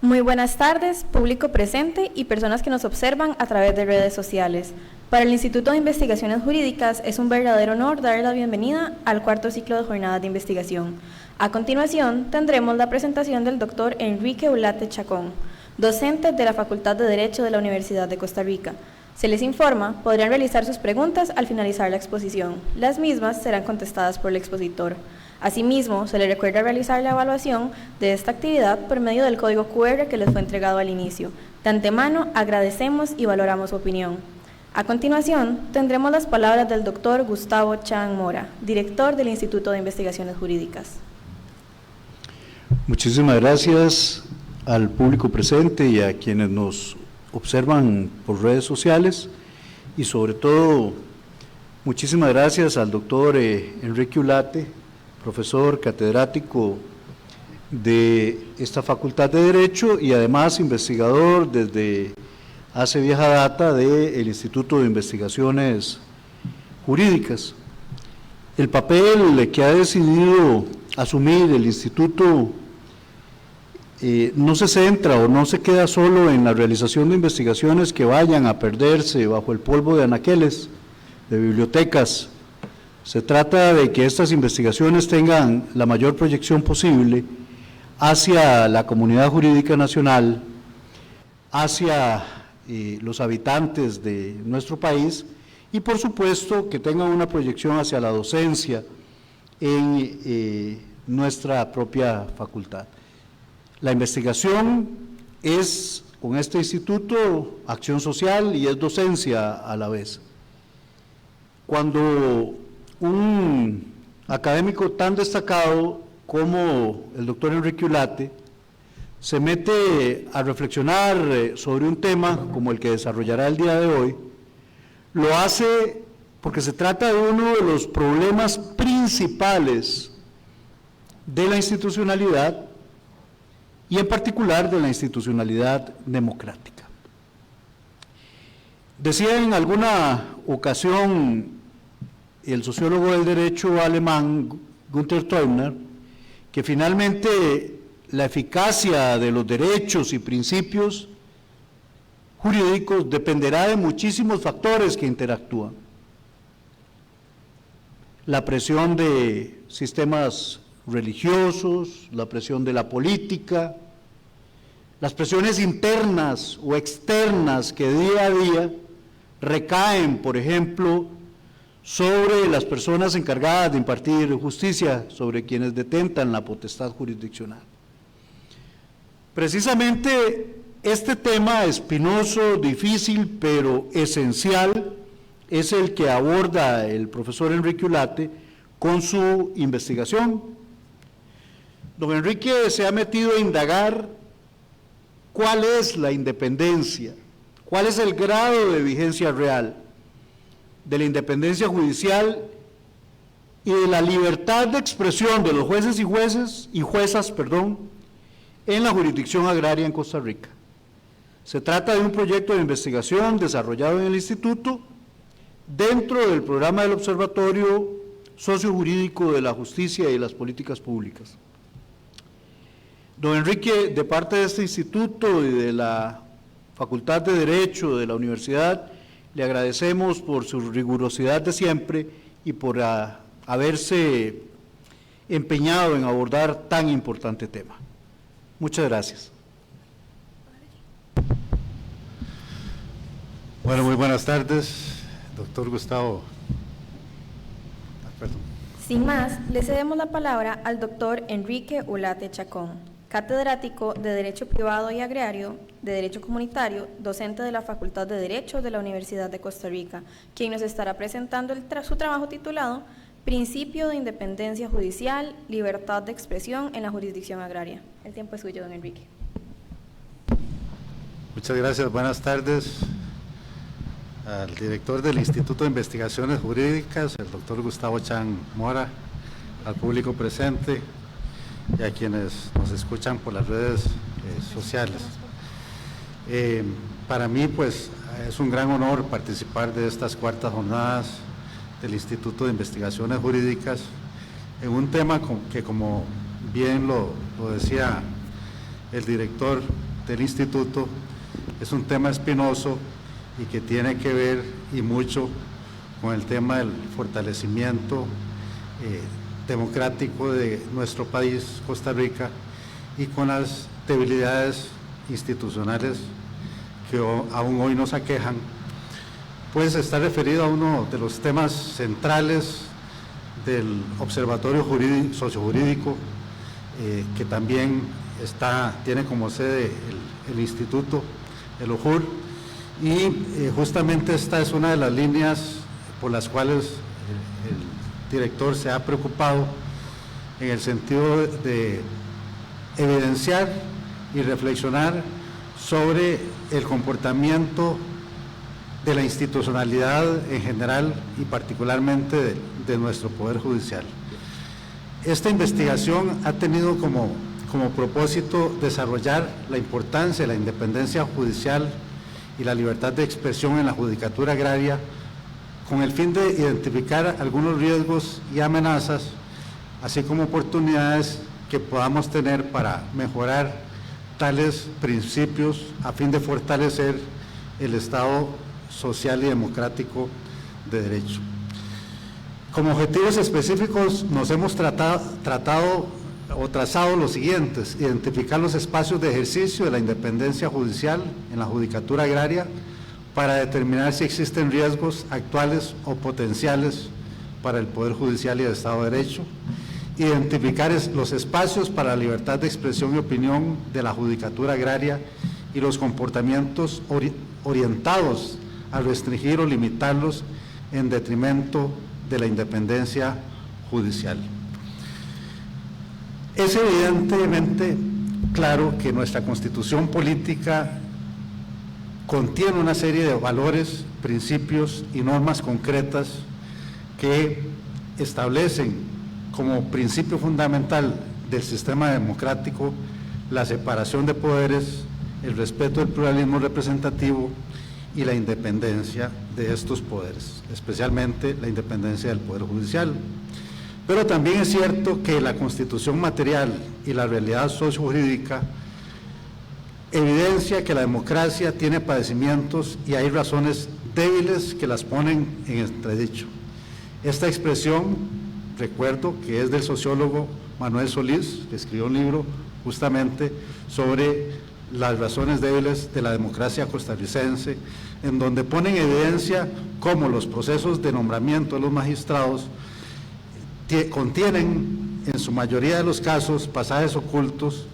Muy buenas tardes, público presente y personas que nos observan a través de redes sociales. Para el Instituto de Investigaciones Jurídicas es un verdadero honor dar la bienvenida al cuarto ciclo de jornadas de investigación. A continuación, tendremos la presentación del doctor Enrique Ulate Chacón, docente de la Facultad de Derecho de la Universidad de Costa Rica. Se les informa, podrán realizar sus preguntas al finalizar la exposición. Las mismas serán contestadas por el expositor. Asimismo, se les recuerda realizar la evaluación de esta actividad por medio del código QR que les fue entregado al inicio. De antemano, agradecemos y valoramos su opinión. A continuación, tendremos las palabras del doctor Gustavo Chan Mora, director del Instituto de Investigaciones Jurídicas. Muchísimas gracias al público presente y a quienes nos observan por redes sociales, y sobre todo, muchísimas gracias al doctor Enrique Ulate, profesor catedrático de esta Facultad de Derecho y además investigador desde hace vieja data del Instituto de Investigaciones Jurídicas. El papel que ha decidido asumir el Instituto no se centra o no se queda solo en la realización de investigaciones que vayan a perderse bajo el polvo de anaqueles, de bibliotecas. Se trata de que estas investigaciones tengan la mayor proyección posible hacia la comunidad jurídica nacional, hacia los habitantes de nuestro país y, por supuesto, que tengan una proyección hacia la docencia en nuestra propia facultad. La investigación es, con este instituto, acción social y es docencia a la vez. Cuando un académico tan destacado como el doctor Enrique Ulate se mete a reflexionar sobre un tema como el que desarrollará el día de hoy, lo hace porque se trata de uno de los problemas principales de la institucionalidad y en particular de la institucionalidad democrática. Decía en alguna ocasión el sociólogo del derecho alemán Günther Teubner que finalmente la eficacia de los derechos y principios jurídicos dependerá de muchísimos factores que interactúan. La presión de sistemas religiosos, la presión de la política, las presiones internas o externas que día a día recaen, por ejemplo, sobre las personas encargadas de impartir justicia, sobre quienes detentan la potestad jurisdiccional. Precisamente este tema espinoso, difícil, pero esencial, es el que aborda el profesor Enrique Ulate con su investigación. Don Enrique se ha metido a indagar cuál es la independencia, cuál es el grado de vigencia real de la independencia judicial y de la libertad de expresión de los jueces y juezas, en la jurisdicción agraria en Costa Rica. Se trata de un proyecto de investigación desarrollado en el Instituto dentro del programa del Observatorio Sociojurídico de la Justicia y las Políticas Públicas. Don Enrique, de parte de este instituto y de la Facultad de Derecho de la Universidad, le agradecemos por su rigurosidad de siempre y por haberse empeñado en abordar tan importante tema. Muchas gracias. Bueno, muy buenas tardes, doctor Gustavo. Perdón. Sin más, le cedemos la palabra al doctor Enrique Ulate Chacón, catedrático de Derecho Privado y Agrario, de Derecho Comunitario, docente de la Facultad de Derecho de la Universidad de Costa Rica, quien nos estará presentando su trabajo titulado Principio de Independencia Judicial, Libertad de Expresión en la Jurisdicción Agraria. El tiempo es suyo, don Enrique. Muchas gracias, buenas tardes al director del Instituto de Investigaciones Jurídicas, el doctor Gustavo Chan Mora, al público presente y a quienes nos escuchan por las redes sociales. Para mí, pues, es un gran honor participar de estas cuartas jornadas del Instituto de Investigaciones Jurídicas en un tema que, como bien lo decía el director del instituto, es un tema espinoso y que tiene que ver y mucho con el tema del fortalecimiento democrático de nuestro país, Costa Rica, y con las debilidades institucionales que aún hoy nos aquejan, pues está referido a uno de los temas centrales del Observatorio Sociojurídico, que también tiene como sede el instituto, el OJUR, y justamente esta es una de las líneas por las cuales el director se ha preocupado en el sentido de evidenciar y reflexionar sobre el comportamiento de la institucionalidad en general y particularmente de nuestro Poder Judicial. Esta investigación ha tenido como propósito desarrollar la importancia de la independencia judicial y la libertad de expresión en la judicatura agraria, con el fin de identificar algunos riesgos y amenazas, así como oportunidades que podamos tener para mejorar tales principios a fin de fortalecer el Estado social y democrático de derecho. Como objetivos específicos nos hemos trazado los siguientes: identificar los espacios de ejercicio de la independencia judicial en la judicatura agraria para determinar si existen riesgos actuales o potenciales para el Poder Judicial y el Estado de Derecho; identificar los espacios para la libertad de expresión y opinión de la judicatura agraria y los comportamientos orientados a restringir o limitarlos en detrimento de la independencia judicial. Es evidentemente claro que nuestra Constitución política contiene una serie de valores, principios y normas concretas que establecen como principio fundamental del sistema democrático la separación de poderes, el respeto del pluralismo representativo y la independencia de estos poderes, especialmente la independencia del Poder Judicial. Pero también es cierto que la Constitución material y la realidad sociojurídica evidencia que la democracia tiene padecimientos y hay razones débiles que las ponen en entredicho. Esta expresión, recuerdo que es del sociólogo Manuel Solís, que escribió un libro justamente sobre las razones débiles de la democracia costarricense, en donde pone en evidencia cómo los procesos de nombramiento de los magistrados contienen, en su mayoría de los casos, pasajes ocultos,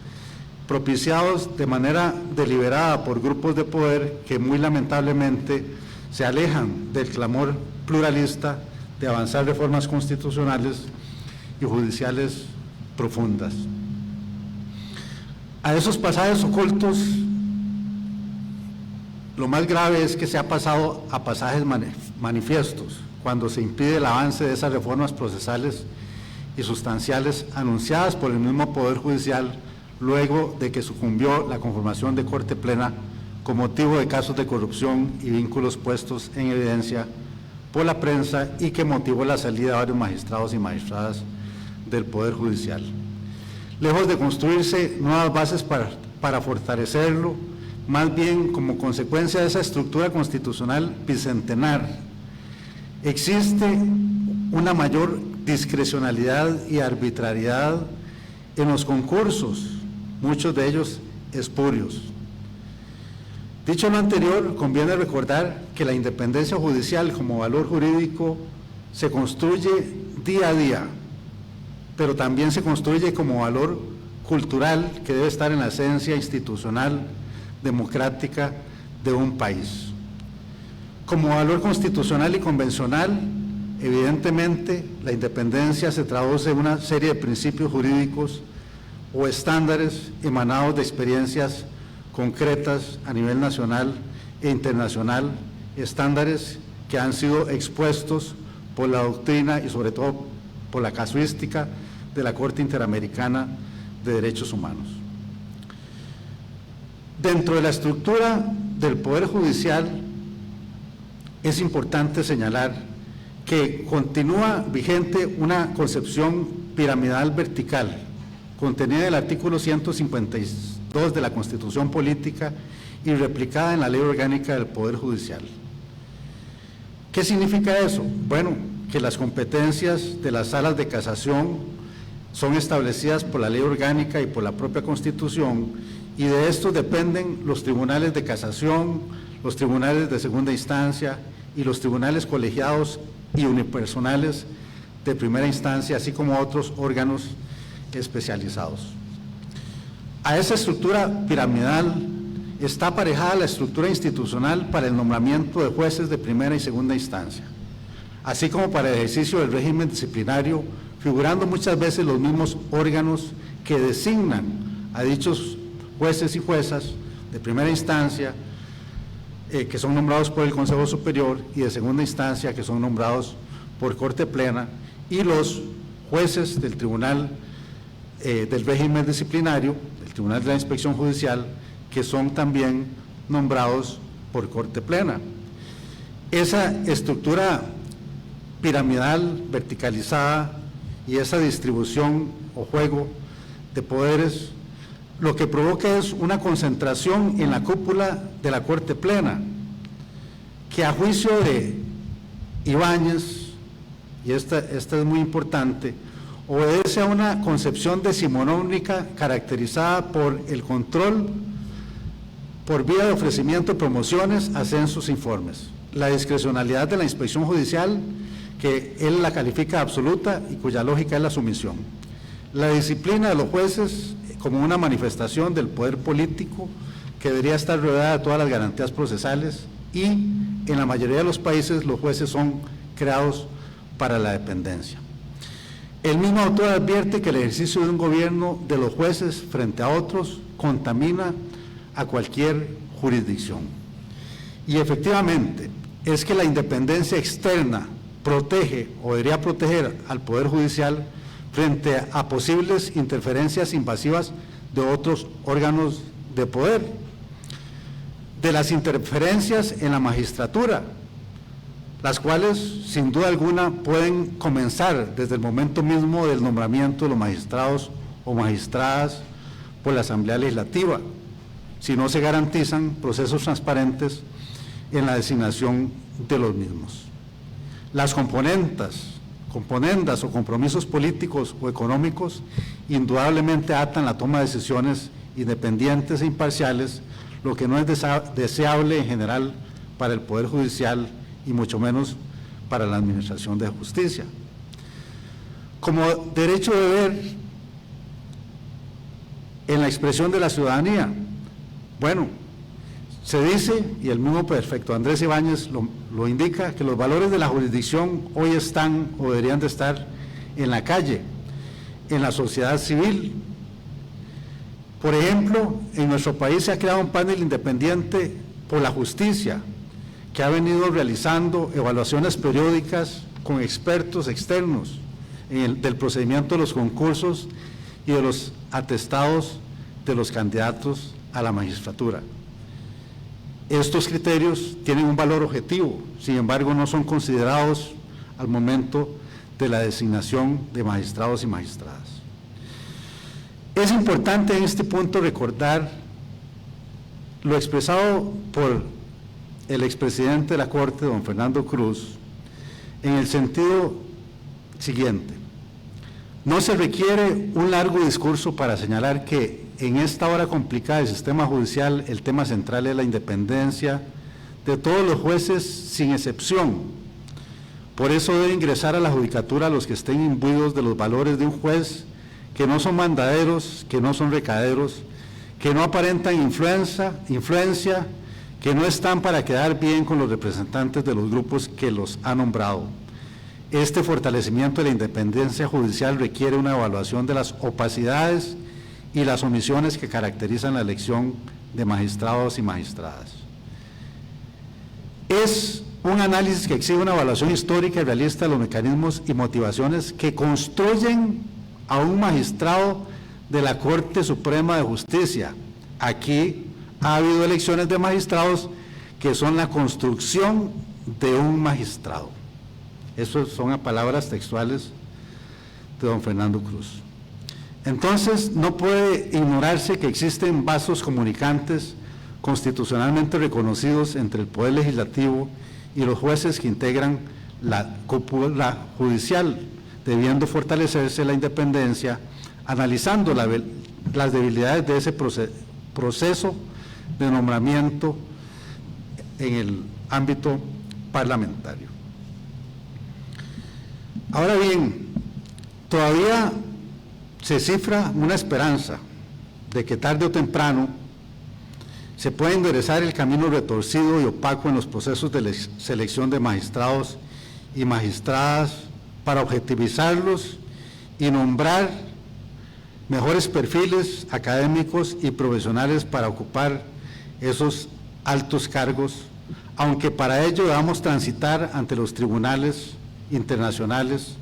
propiciados de manera deliberada por grupos de poder que muy lamentablemente se alejan del clamor pluralista de avanzar reformas constitucionales y judiciales profundas. A esos pasajes ocultos, lo más grave es que se ha pasado a pasajes manifiestos, cuando se impide el avance de esas reformas procesales y sustanciales anunciadas por el mismo Poder Judicial luego de que sucumbió la conformación de Corte Plena con motivo de casos de corrupción y vínculos puestos en evidencia por la prensa y que motivó la salida de varios magistrados y magistradas del Poder Judicial. Lejos de construirse nuevas bases para fortalecerlo, más bien como consecuencia de esa estructura constitucional bicentenar, existe una mayor discrecionalidad y arbitrariedad en los concursos, muchos de ellos espurios. Dicho lo anterior, conviene recordar que la independencia judicial como valor jurídico se construye día a día, pero también se construye como valor cultural que debe estar en la esencia institucional, democrática de un país. Como valor constitucional y convencional, evidentemente la independencia se traduce en una serie de principios jurídicos o estándares emanados de experiencias concretas a nivel nacional e internacional, estándares que han sido expuestos por la doctrina y sobre todo por la casuística de la Corte Interamericana de Derechos Humanos. Dentro de la estructura del Poder Judicial es importante señalar que continúa vigente una concepción piramidal vertical contenida en el artículo 152 2 de la Constitución Política y replicada en la Ley Orgánica del Poder Judicial. ¿Qué significa eso? Bueno, que las competencias de las salas de casación son establecidas por la Ley Orgánica y por la propia Constitución, y de esto dependen los tribunales de casación, los tribunales de segunda instancia y los tribunales colegiados y unipersonales de primera instancia, así como otros órganos especializados. A esa estructura piramidal está aparejada la estructura institucional para el nombramiento de jueces de primera y segunda instancia, así como para el ejercicio del régimen disciplinario, figurando muchas veces los mismos órganos que designan a dichos jueces y juezas de primera instancia, que son nombrados por el Consejo Superior, y de segunda instancia, que son nombrados por Corte Plena, y los jueces del Tribunal del régimen disciplinario, del Tribunal de la Inspección Judicial, que son también nombrados por Corte Plena. Esa estructura piramidal, verticalizada, y esa distribución o juego de poderes, lo que provoca es una concentración en la cúpula de la Corte Plena, que a juicio de Ibáñez, y esta es muy importante, obedece a una concepción decimonónica caracterizada por el control por vía de ofrecimiento de promociones, ascensos e informes, la discrecionalidad de la inspección judicial, que él la califica absoluta y cuya lógica es la sumisión, la disciplina de los jueces como una manifestación del poder político que debería estar rodeada de todas las garantías procesales, y en la mayoría de los países los jueces son creados para la dependencia. El mismo autor advierte que el ejercicio de un gobierno de los jueces frente a otros contamina a cualquier jurisdicción. Y efectivamente, es que la independencia externa protege o debería proteger al Poder Judicial frente a posibles interferencias invasivas de otros órganos de poder, de las interferencias en la magistratura, las cuales sin duda alguna pueden comenzar desde el momento mismo del nombramiento de los magistrados o magistradas por la Asamblea Legislativa, si no se garantizan procesos transparentes en la designación de los mismos. Las componendas o compromisos políticos o económicos indudablemente atan la toma de decisiones independientes e imparciales, lo que no es deseable en general para el Poder Judicial y mucho menos para la Administración de Justicia. Como derecho de ver en la expresión de la ciudadanía, bueno, se dice, y el mismo perfecto Andrés Ibáñez lo indica, que los valores de la jurisdicción hoy están o deberían de estar en la calle, en la sociedad civil. Por ejemplo, en nuestro país se ha creado un panel independiente por la justicia, que ha venido realizando evaluaciones periódicas con expertos externos del procedimiento de los concursos y de los atestados de los candidatos a la magistratura. Estos criterios tienen un valor objetivo, sin embargo no son considerados al momento de la designación de magistrados y magistradas. Es importante en este punto recordar lo expresado por el expresidente de la Corte, don Fernando Cruz, en el sentido siguiente: no se requiere un largo discurso para señalar que en esta hora complicada del sistema judicial el tema central es la independencia de todos los jueces sin excepción. Por eso debe ingresar a la judicatura a los que estén imbuidos de los valores de un juez, que no son mandaderos, que no son recaderos, que no aparentan influencia, que no están para quedar bien con los representantes de los grupos que los han nombrado. Este fortalecimiento de la independencia judicial requiere una evaluación de las opacidades y las omisiones que caracterizan la elección de magistrados y magistradas. Es un análisis que exige una evaluación histórica y realista de los mecanismos y motivaciones que construyen a un magistrado de la Corte Suprema de Justicia. Aquí ha habido elecciones de magistrados que son la construcción de un magistrado. Esas son palabras textuales de don Fernando Cruz. Entonces, no puede ignorarse que existen vasos comunicantes constitucionalmente reconocidos entre el Poder Legislativo y los jueces que integran la cúpula judicial, debiendo fortalecerse la independencia, analizando las debilidades de ese proceso de nombramiento en el ámbito parlamentario. Ahora bien, todavía se cifra una esperanza de que tarde o temprano se pueda enderezar el camino retorcido y opaco en los procesos de selección de magistrados y magistradas para objetivizarlos y nombrar mejores perfiles académicos y profesionales para ocupar esos altos cargos, aunque para ello debamos transitar ante los tribunales internacionales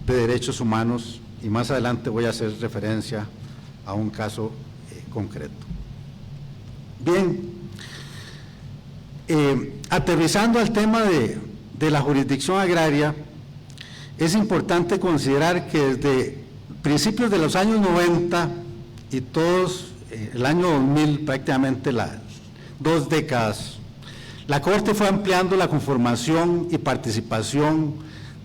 de derechos humanos, y más adelante voy a hacer referencia a un caso concreto. Bien, aterrizando al tema de la jurisdicción agraria, es importante considerar que desde principios de los años 90 y todos el año 2000, prácticamente las 2 décadas, la Corte fue ampliando la conformación y participación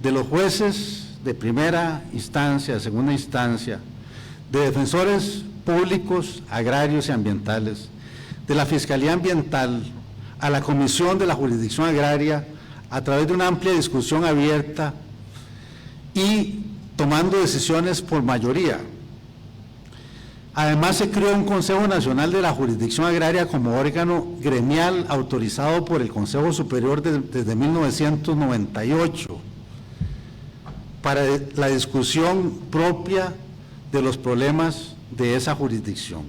de los jueces de primera instancia, de segunda instancia, de defensores públicos, agrarios y ambientales, de la Fiscalía Ambiental, a la Comisión de la Jurisdicción Agraria, a través de una amplia discusión abierta y tomando decisiones por mayoría. Además, se creó un Consejo Nacional de la Jurisdicción Agraria como órgano gremial autorizado por el Consejo Superior desde 1998 para la discusión propia de los problemas de esa jurisdicción.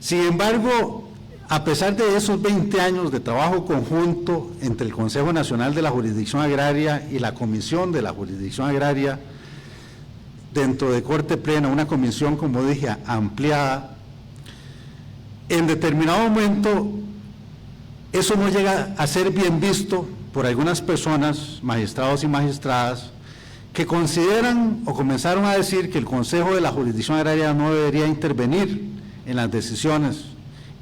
Sin embargo, a pesar de esos 20 años de trabajo conjunto entre el Consejo Nacional de la Jurisdicción Agraria y la Comisión de la Jurisdicción Agraria, dentro de Corte Plena, una comisión, como dije, ampliada, en determinado momento eso no llega a ser bien visto por algunas personas, magistrados y magistradas, que consideran o comenzaron a decir que el Consejo de la Jurisdicción Agraria no debería intervenir en las decisiones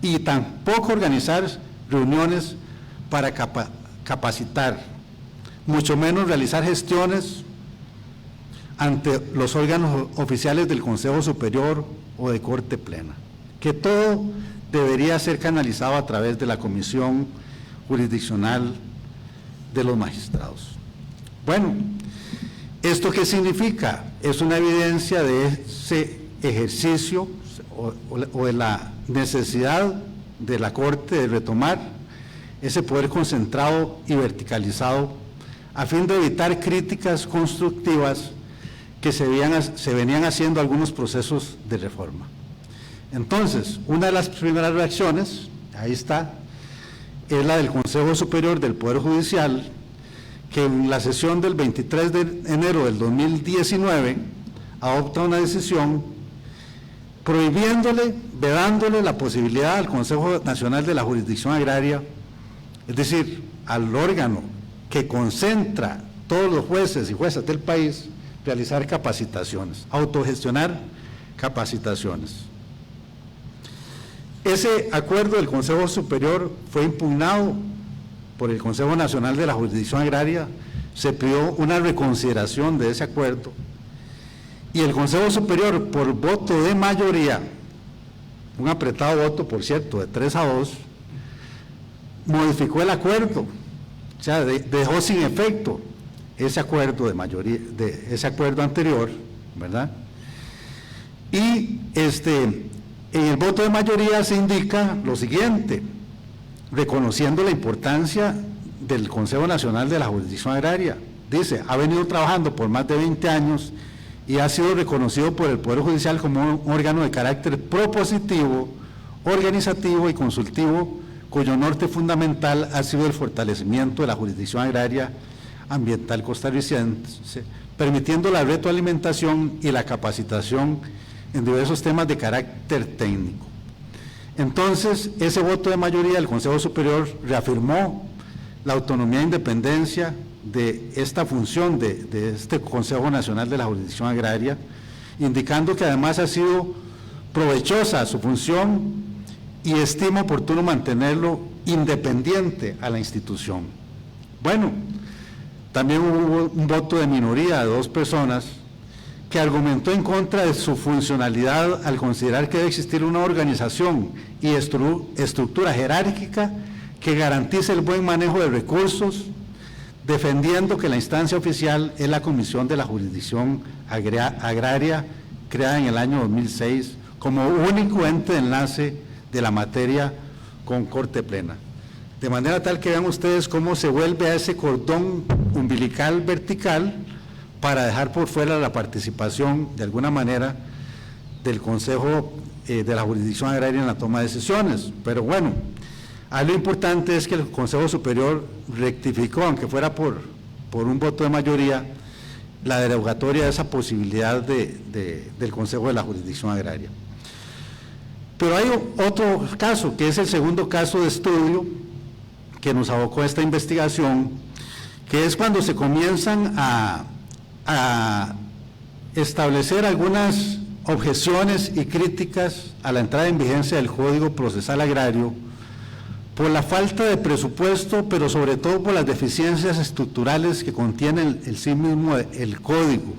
y tampoco organizar reuniones para capacitar, mucho menos realizar gestiones ante los órganos oficiales del Consejo Superior o de Corte Plena, que todo debería ser canalizado a través de la Comisión Jurisdiccional de los Magistrados. Bueno, ¿esto qué significa? Es una evidencia de ese ejercicio o de la necesidad de la Corte de retomar ese poder concentrado y verticalizado a fin de evitar críticas constructivas que se venían haciendo algunos procesos de reforma. Entonces, una de las primeras reacciones, ahí está, es la del Consejo Superior del Poder Judicial, que en la sesión del 23 de enero del 2019 adopta una decisión prohibiéndole, vedándole la posibilidad al Consejo Nacional de la Jurisdicción Agraria, es decir, al órgano que concentra todos los jueces y juezas del país, realizar capacitaciones, autogestionar capacitaciones. Ese acuerdo del Consejo Superior fue impugnado por el Consejo Nacional de la Jurisdicción Agraria, se pidió una reconsideración de ese acuerdo y el Consejo Superior, por voto de mayoría, un apretado voto, por cierto, de 3-2, modificó el acuerdo, o sea, dejó sin efecto ese acuerdo de mayoría, de ese acuerdo anterior, ¿verdad? Y en el voto de mayoría se indica lo siguiente: reconociendo la importancia del Consejo Nacional de la Jurisdicción Agraria. Dice, ha venido trabajando por más de 20 años y ha sido reconocido por el Poder Judicial como un órgano de carácter propositivo, organizativo y consultivo, cuyo norte fundamental ha sido el fortalecimiento de la jurisdicción agraria ambiental costarricense, permitiendo la retroalimentación y la capacitación en diversos temas de carácter técnico. Entonces, ese voto de mayoría del Consejo Superior reafirmó la autonomía e independencia de esta función de este Consejo Nacional de la Jurisdicción Agraria indicando que además ha sido provechosa su función y estima oportuno mantenerlo independiente a la institución. Bueno, también hubo un voto de minoría de 2 personas que argumentó en contra de su funcionalidad al considerar que debe existir una organización y estructura jerárquica que garantice el buen manejo de recursos, defendiendo que la instancia oficial es la Comisión de la Jurisdicción Agraria, creada en el año 2006, como único ente de enlace de la materia con Corte Plena. De manera tal que vean ustedes cómo se vuelve a ese cordón umbilical vertical para dejar por fuera la participación, de alguna manera, del Consejo de la Jurisdicción Agraria en la toma de decisiones. Pero bueno, lo importante es que el Consejo Superior rectificó, aunque fuera por un voto de mayoría, la derogatoria de esa posibilidad del Consejo de la Jurisdicción Agraria. Pero hay otro caso, que es el segundo caso de estudio que nos abocó a esta investigación, que es cuando se comienzan a establecer algunas objeciones y críticas a la entrada en vigencia del Código Procesal Agrario por la falta de presupuesto, pero sobre todo por las deficiencias estructurales que contiene el sí mismo el Código.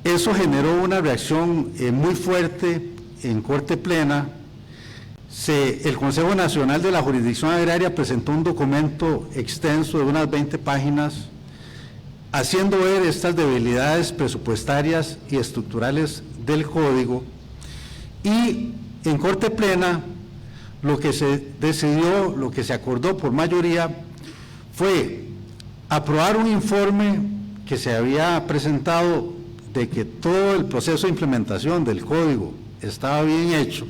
Eso generó una reacción muy fuerte en Corte Plena. El Consejo Nacional de la Jurisdicción Agraria presentó un documento extenso de unas 20 páginas, haciendo ver estas debilidades presupuestarias y estructurales del Código, y en Corte Plena lo que se decidió, lo que se acordó por mayoría, fue aprobar un informe que se había presentado de que todo el proceso de implementación del Código estaba bien hecho,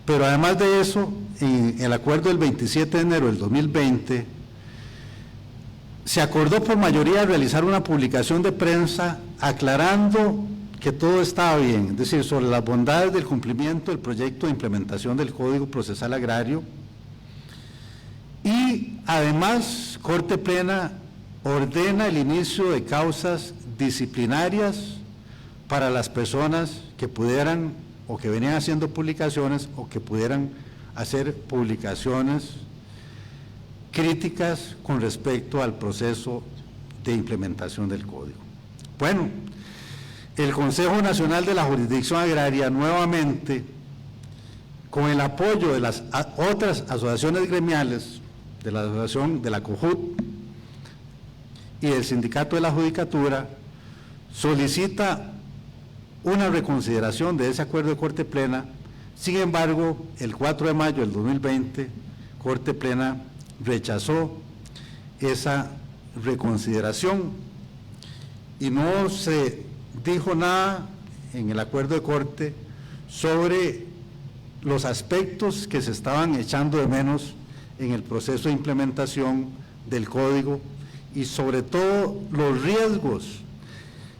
pero además de eso, en el acuerdo del 27 de enero del 2020, se acordó por mayoría realizar una publicación de prensa aclarando que todo estaba bien, es decir, sobre las bondades del cumplimiento del proyecto de implementación del Código Procesal Agrario, y además Corte Plena ordena el inicio de causas disciplinarias para las personas que pudieran o que venían haciendo publicaciones o que pudieran hacer publicaciones críticas con respecto al proceso de implementación del Código. Bueno, el Consejo Nacional de la Jurisdicción Agraria nuevamente, con el apoyo de las otras asociaciones gremiales, de la asociación de la COJUT y del Sindicato de la Judicatura, solicita una reconsideración de ese acuerdo de Corte Plena. Sin embargo, el 4 de mayo del 2020, Corte Plena rechazó esa reconsideración y no se dijo nada en el acuerdo de Corte sobre los aspectos que se estaban echando de menos en el proceso de implementación del Código, y sobre todo los riesgos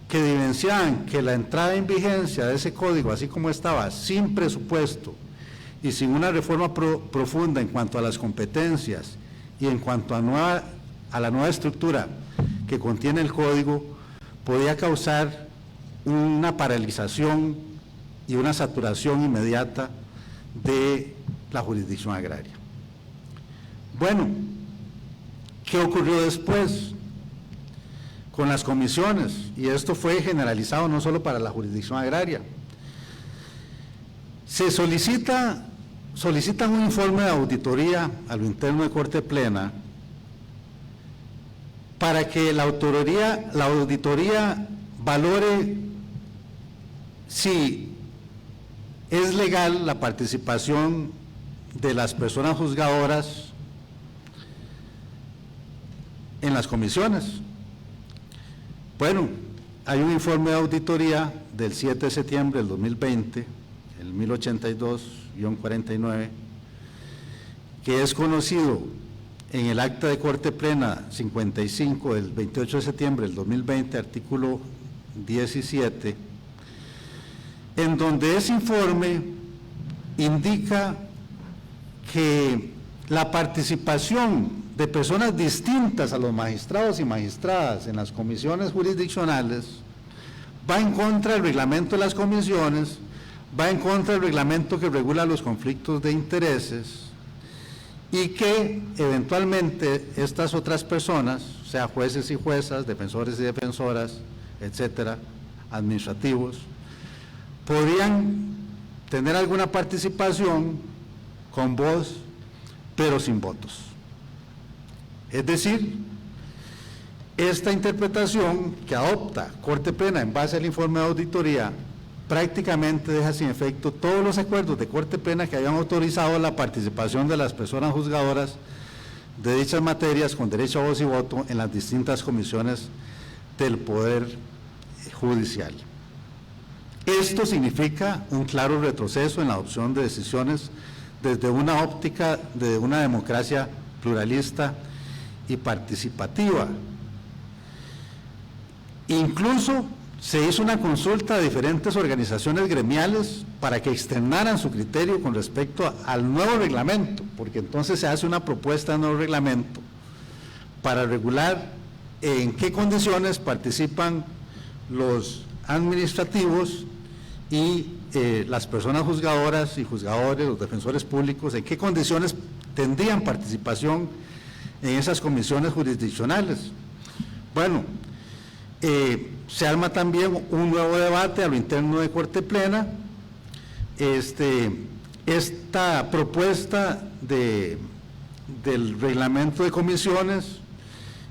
que evidenciaban que la entrada en vigencia de ese Código, así como estaba, sin presupuesto y sin una reforma profunda en cuanto a las competencias y en cuanto a la nueva estructura que contiene el Código, podía causar una paralización y una saturación inmediata de la jurisdicción agraria. Bueno, ¿qué ocurrió después con las comisiones? Y esto fue generalizado no solo para la jurisdicción agraria. Se solicitan un informe de auditoría a lo interno de Corte Plena para que la auditoría valore si es legal la participación de las personas juzgadoras en las comisiones. Bueno, hay un informe de auditoría del 7 de septiembre del 2020, el 1082-49, que es conocido en el acta de Corte Plena 55 del 28 de septiembre del 2020, artículo 17, en donde ese informe indica que la participación de personas distintas a los magistrados y magistradas en las comisiones jurisdiccionales va en contra del reglamento de las comisiones, va en contra del reglamento que regula los conflictos de intereses, y que eventualmente estas otras personas, o sea, jueces y juezas, defensores y defensoras, etcétera, administrativos, podrían tener alguna participación con voz, pero sin votos. Es decir, esta interpretación que adopta Corte Plena en base al informe de auditoría prácticamente deja sin efecto todos los acuerdos de Corte Plena que habían autorizado la participación de las personas juzgadoras de dichas materias con derecho a voz y voto en las distintas comisiones del Poder Judicial. Esto significa un claro retroceso en la adopción de decisiones desde una óptica de una democracia pluralista y participativa. Incluso se hizo una consulta a diferentes organizaciones gremiales para que externaran su criterio con respecto al nuevo reglamento, porque entonces se hace una propuesta de nuevo reglamento para regular en qué condiciones participan los administrativos y las personas juzgadoras y juzgadores, los defensores públicos, en qué condiciones tendrían participación en esas comisiones jurisdiccionales. Bueno, se arma también un nuevo debate a lo interno de Corte Plena. Esta propuesta del reglamento de comisiones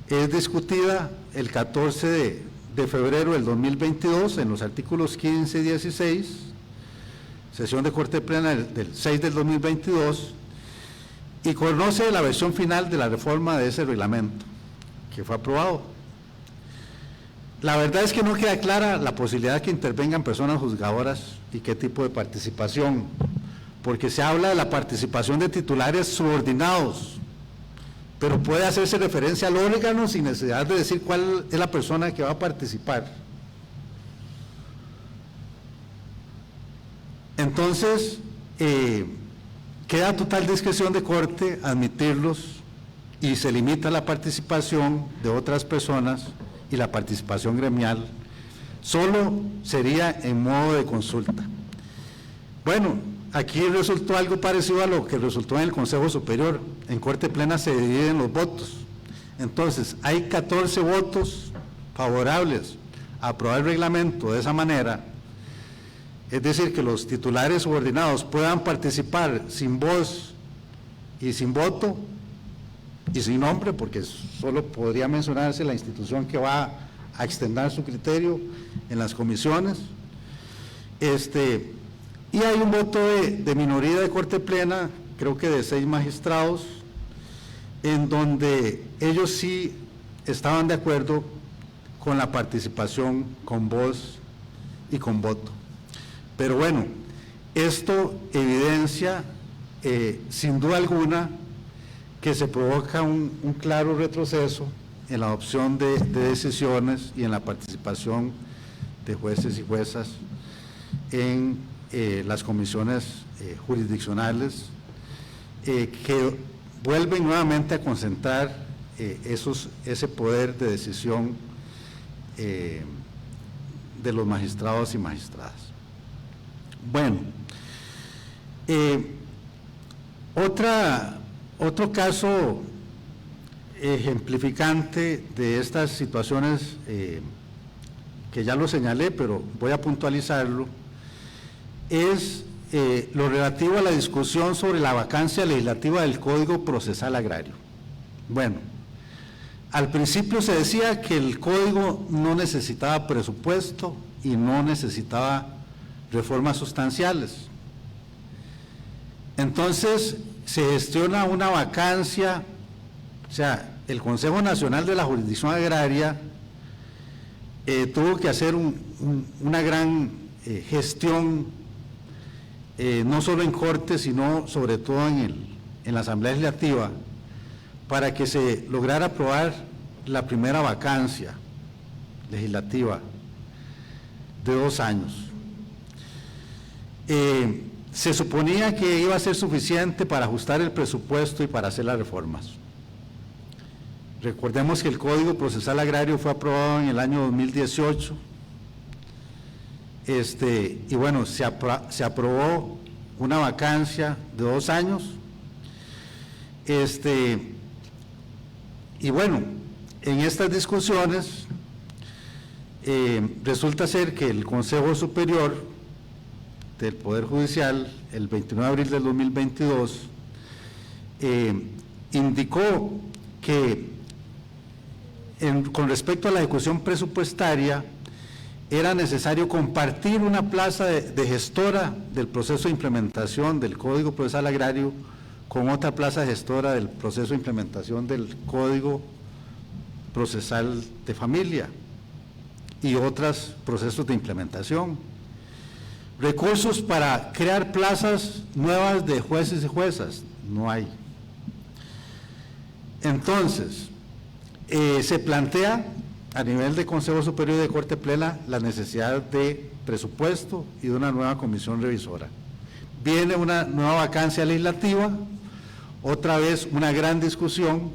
es discutida el 14 de febrero del 2022 en los artículos 15 y 16, sesión de Corte Plena del 6 del 2022, y conoce la versión final de la reforma de ese reglamento que fue aprobado. La verdad es que no queda clara la posibilidad de que intervengan personas juzgadoras y qué tipo de participación, porque se habla de la participación de titulares subordinados, pero puede hacerse referencia al órgano sin necesidad de decir cuál es la persona que va a participar. Entonces, queda a total discreción de Corte admitirlos y se limita la participación de otras personas y la participación gremial solo sería en modo de consulta. Bueno, aquí resultó algo parecido a lo que resultó en el Consejo Superior. En Corte Plena se dividen los votos. Entonces, hay 14 votos favorables a aprobar el reglamento de esa manera, es decir, que los titulares subordinados puedan participar sin voz y sin voto, y sin nombre, porque solo podría mencionarse la institución que va a extender su criterio en las comisiones. Y hay un voto de minoría de Corte Plena, creo que de 6 magistrados, en donde ellos sí estaban de acuerdo con la participación con voz y con voto. Pero bueno, esto evidencia sin duda alguna que se provoca un claro retroceso en la adopción de decisiones y en la participación de jueces y juezas en las comisiones jurisdiccionales, que vuelven nuevamente a concentrar ese poder de decisión de los magistrados y magistradas. Bueno, otro caso ejemplificante de estas situaciones, que ya lo señalé, pero voy a puntualizarlo, es lo relativo a la discusión sobre la vacancia legislativa del Código Procesal Agrario. Bueno, al principio se decía que el Código no necesitaba presupuesto y no necesitaba reformas sustanciales. Entonces, se gestiona una vacancia, o sea, el Consejo Nacional de la Jurisdicción Agraria tuvo que hacer una gran gestión, no solo en Corte, sino sobre todo en la Asamblea Legislativa, para que se lograra aprobar la primera vacancia legislativa de 2 años. Se suponía que iba a ser suficiente para ajustar el presupuesto y para hacer las reformas. Recordemos que el Código Procesal Agrario fue aprobado en el año 2018 y bueno, se aprobó una vacancia de 2 años, y bueno, en estas discusiones resulta ser que el Consejo Superior del Poder Judicial, el 29 de abril del 2022, indicó que con respecto a la ejecución presupuestaria era necesario compartir una plaza de gestora del proceso de implementación del Código Procesal Agrario con otra plaza gestora del proceso de implementación del Código Procesal de Familia y otros procesos de implementación. Recursos para crear plazas nuevas de jueces y juezas, no hay. Entonces, se plantea a nivel de Consejo Superior de Corte Plena la necesidad de presupuesto y de una nueva comisión revisora. Viene una nueva vacancia legislativa, otra vez una gran discusión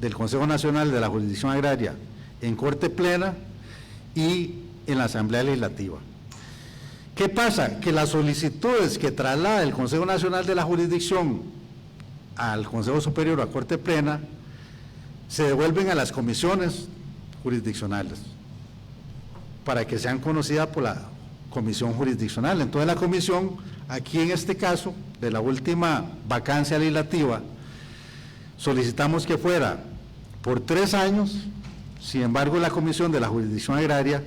del Consejo Nacional de la Jurisdicción Agraria en Corte Plena y en la Asamblea Legislativa. ¿Qué pasa? Que las solicitudes que traslada el Consejo Nacional de la Jurisdicción al Consejo Superior o a Corte Plena se devuelven a las comisiones jurisdiccionales para que sean conocidas por la comisión jurisdiccional. Entonces la comisión, aquí en este caso, de la última vacancia legislativa, solicitamos que fuera por 3 años, sin embargo la comisión de la jurisdicción agraria,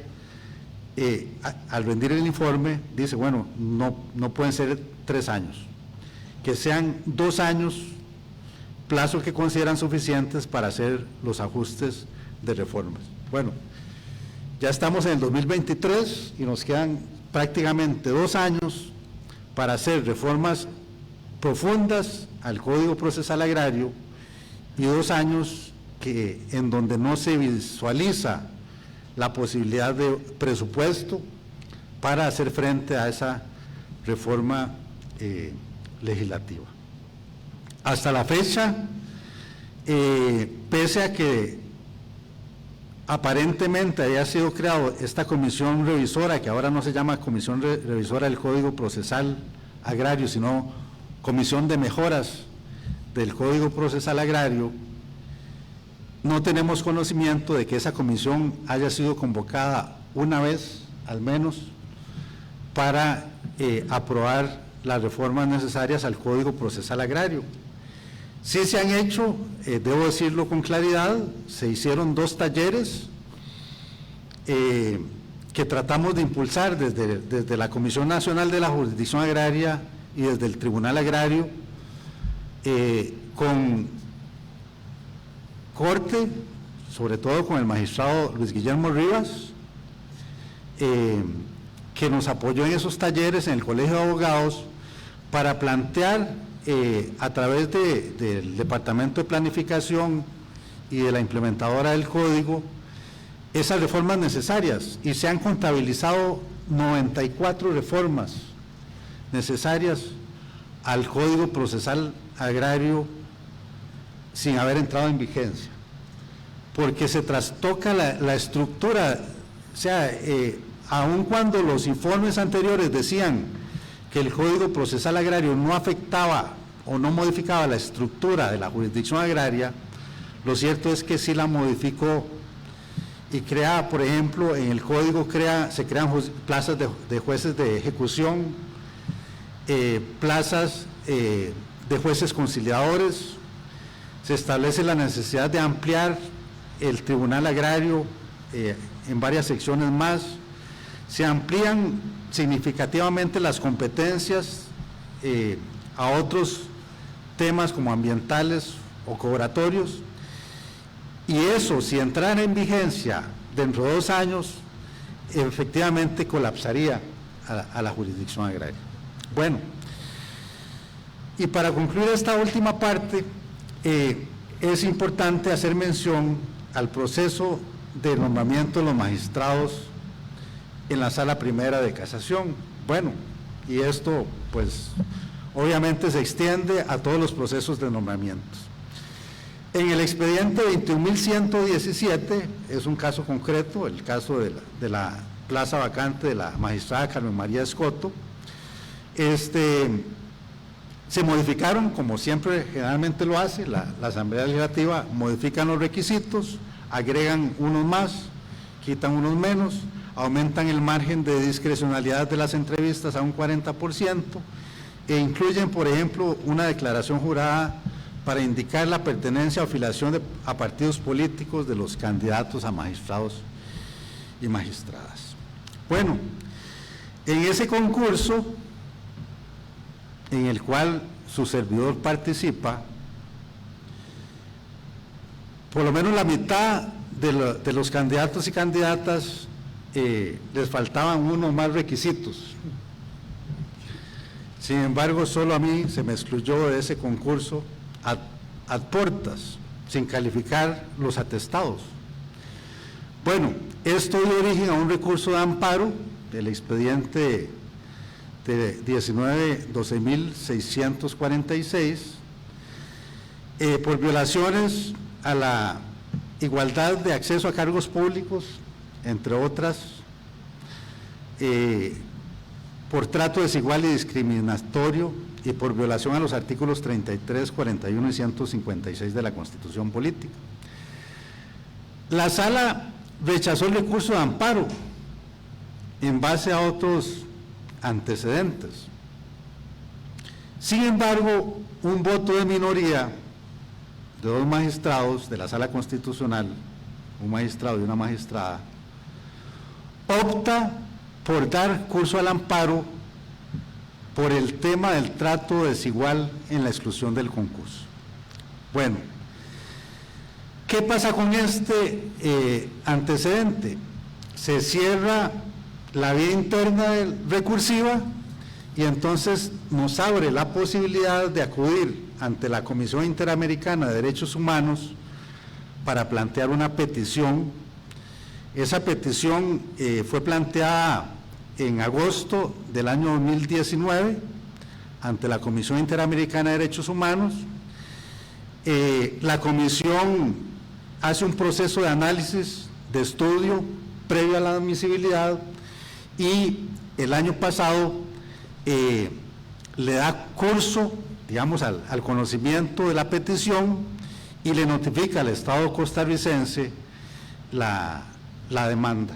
al rendir el informe, dice, bueno, no pueden ser 3 años, que sean 2 años, plazo que consideran suficientes para hacer los ajustes de reformas. Bueno, ya estamos en el 2023 y nos quedan prácticamente 2 años para hacer reformas profundas al Código Procesal Agrario y 2 años en donde no se visualiza la posibilidad de presupuesto para hacer frente a esa reforma legislativa. Hasta la fecha, pese a que aparentemente haya sido creada esta comisión revisora, que ahora no se llama Comisión Revisora del Código Procesal Agrario, sino Comisión de Mejoras del Código Procesal Agrario, no tenemos conocimiento de que esa comisión haya sido convocada una vez, al menos, para aprobar las reformas necesarias al Código Procesal Agrario. Sí se han hecho, debo decirlo con claridad, se hicieron 2 talleres que tratamos de impulsar desde la Comisión Nacional de la Jurisdicción Agraria y desde el Tribunal Agrario, con Corte, sobre todo con el magistrado Luis Guillermo Rivas, que nos apoyó en esos talleres en el Colegio de Abogados para plantear a través del Departamento de Planificación y de la implementadora del Código esas reformas necesarias, y se han contabilizado 94 reformas necesarias al Código Procesal Agrario sin haber entrado en vigencia, porque se trastoca la estructura. O sea, aun cuando los informes anteriores decían que el Código Procesal Agrario no afectaba o no modificaba la estructura de la jurisdicción agraria, lo cierto es que sí la modificó y crea, por ejemplo, en el Código se crean plazas de jueces de ejecución, plazas de jueces conciliadores, se establece la necesidad de ampliar el Tribunal Agrario en varias secciones más, se amplían significativamente las competencias a otros temas como ambientales o cobratorios, y eso, si entrara en vigencia dentro de 2 años, efectivamente colapsaría a la jurisdicción agraria. Bueno, y para concluir esta última parte, es importante hacer mención al proceso de nombramiento de los magistrados en la Sala Primera de Casación. Bueno, y esto pues obviamente se extiende a todos los procesos de nombramientos. En el expediente 21.117, es un caso concreto, el caso de la plaza vacante de la magistrada Carmen María Escoto. Se modificaron, como siempre generalmente lo hace, la Asamblea Legislativa modifican los requisitos, agregan unos más, quitan unos menos, aumentan el margen de discrecionalidad de las entrevistas a un 40% e incluyen, por ejemplo, una declaración jurada para indicar la pertenencia o afiliación a partidos políticos de los candidatos a magistrados y magistradas. Bueno, en ese concurso, en el cual su servidor participa, por lo menos la mitad de los candidatos y candidatas les faltaban unos más requisitos. Sin embargo, solo a mí se me excluyó de ese concurso ad portas, sin calificar los atestados. Bueno, esto dio origen a un recurso de amparo del expediente de 19-12.646 por violaciones a la igualdad de acceso a cargos públicos, entre otras, por trato desigual y discriminatorio y por violación a los artículos 33, 41 y 156 de la Constitución Política. La Sala rechazó el recurso de amparo en base a otros antecedentes. Sin embargo, un voto de minoría de 2 magistrados de la Sala Constitucional, un magistrado y una magistrada, opta por dar curso al amparo por el tema del trato desigual en la exclusión del concurso. Bueno, ¿qué pasa con este antecedente? Se cierra la vía interna recursiva y entonces nos abre la posibilidad de acudir ante la Comisión Interamericana de Derechos Humanos para plantear una petición. Esa petición fue planteada en agosto del año 2019 ante la Comisión Interamericana de Derechos Humanos. La comisión hace un proceso de análisis, de estudio previo a la admisibilidad y el año pasado le da curso, digamos, al conocimiento de la petición y le notifica al Estado costarricense la demanda.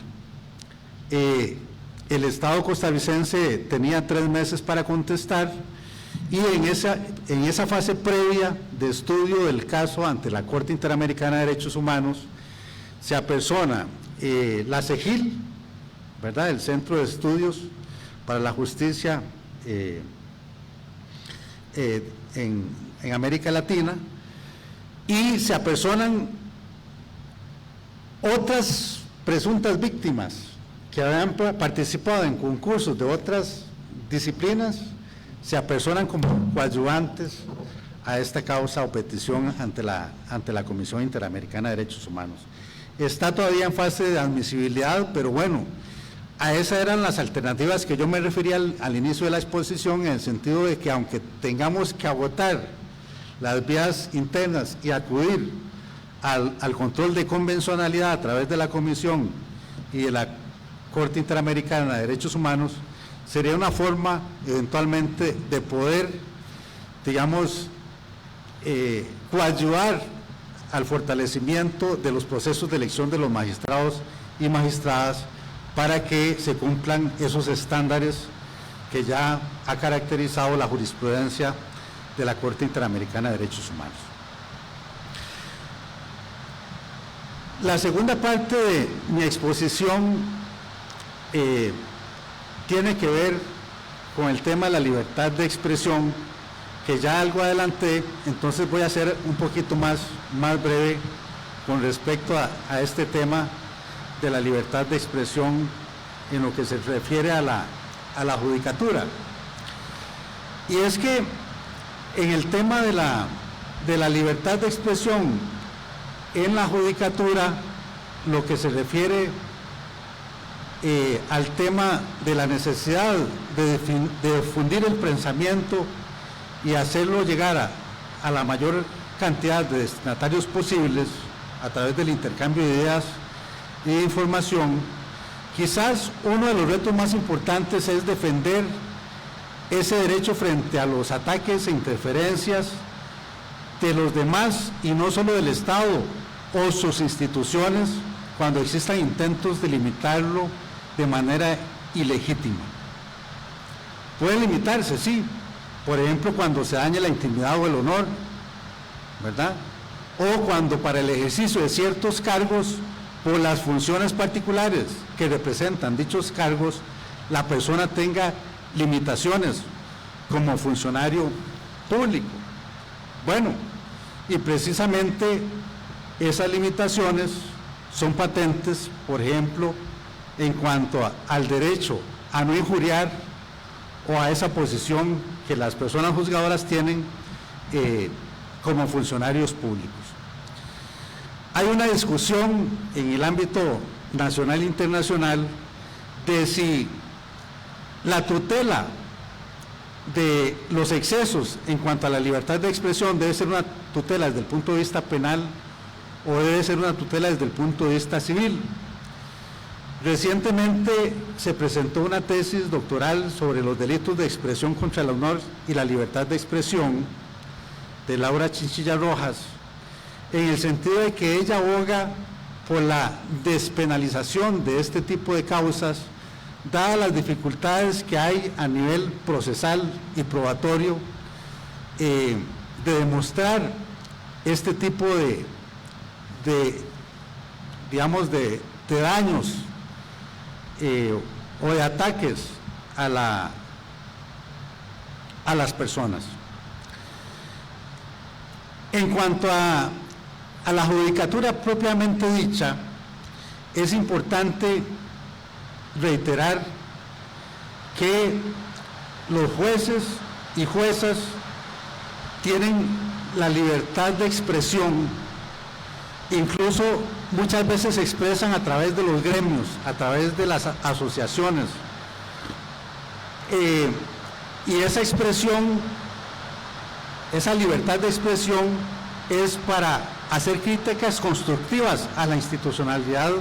El Estado costarricense tenía 3 meses para contestar y en esa fase previa de estudio del caso ante la Corte Interamericana de Derechos Humanos se apersona la CEGIL, ¿verdad?, el Centro de Estudios para la Justicia en América Latina, y se apersonan otras presuntas víctimas que habían participado en concursos de otras disciplinas, se apersonan como coadyuvantes a esta causa o petición ante la Comisión Interamericana de Derechos Humanos. Está todavía en fase de admisibilidad, pero bueno, a esas eran las alternativas que yo me refería al inicio de la exposición, en el sentido de que aunque tengamos que agotar las vías internas y acudir al control de convencionalidad a través de la Comisión y de la Corte Interamericana de Derechos Humanos, sería una forma eventualmente de poder, digamos, coadyuvar al fortalecimiento de los procesos de elección de los magistrados y magistradas para que se cumplan esos estándares que ya ha caracterizado la jurisprudencia de la Corte Interamericana de Derechos Humanos. La segunda parte de mi exposición tiene que ver con el tema de la libertad de expresión, que ya algo adelanté, entonces voy a ser un poquito más breve con respecto a este tema de la libertad de expresión en lo que se refiere a la judicatura. Y es que en el tema de la libertad de expresión en la judicatura, lo que se refiere al tema de la necesidad de difundir el pensamiento y hacerlo llegar a la mayor cantidad de destinatarios posibles a través del intercambio de ideas y de información, Quizás uno de los retos más importantes es defender ese derecho frente a los ataques e interferencias de los demás y no solo del Estado o sus instituciones cuando existan intentos de limitarlo de manera ilegítima. Puede limitarse, sí, por ejemplo cuando se daña la intimidad o el honor, ¿verdad? O cuando para el ejercicio de ciertos cargos, por las funciones particulares que representan dichos cargos, la persona tenga limitaciones como funcionario público. Bueno, y precisamente esas limitaciones son patentes, por ejemplo, en cuanto al derecho a no injuriar o a esa posición que las personas juzgadoras tienen como funcionarios públicos. Hay una discusión en el ámbito nacional e internacional de si la tutela de los excesos en cuanto a la libertad de expresión debe ser una tutela desde el punto de vista penal o debe ser una tutela desde el punto de vista civil. Recientemente se presentó una tesis doctoral sobre los delitos de expresión contra el honor y la libertad de expresión de Laura Chinchilla Rojas, en el sentido de que ella aboga por la despenalización de este tipo de causas, dadas las dificultades que hay a nivel procesal y probatorio de demostrar este tipo de daños o de ataques a las personas. En cuanto a la judicatura propiamente dicha, es importante reiterar que los jueces y juezas tienen la libertad de expresión, incluso muchas veces se expresan a través de los gremios, a través de las asociaciones, y esa expresión, esa libertad de expresión es para hacer críticas constructivas a la institucionalidad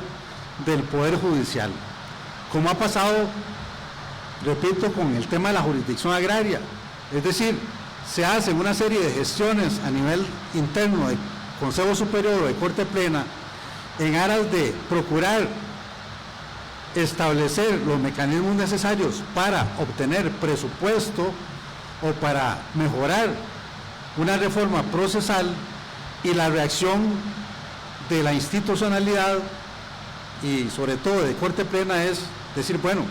del Poder Judicial, como ha pasado, repito, con el tema de la jurisdicción agraria. Es decir, se hacen una serie de gestiones a nivel interno de Consejo Superior o de Corte Plena en aras de procurar establecer los mecanismos necesarios para obtener presupuesto o para mejorar una reforma procesal, y la reacción de la institucionalidad y sobre todo de Corte Plena es decir, bueno,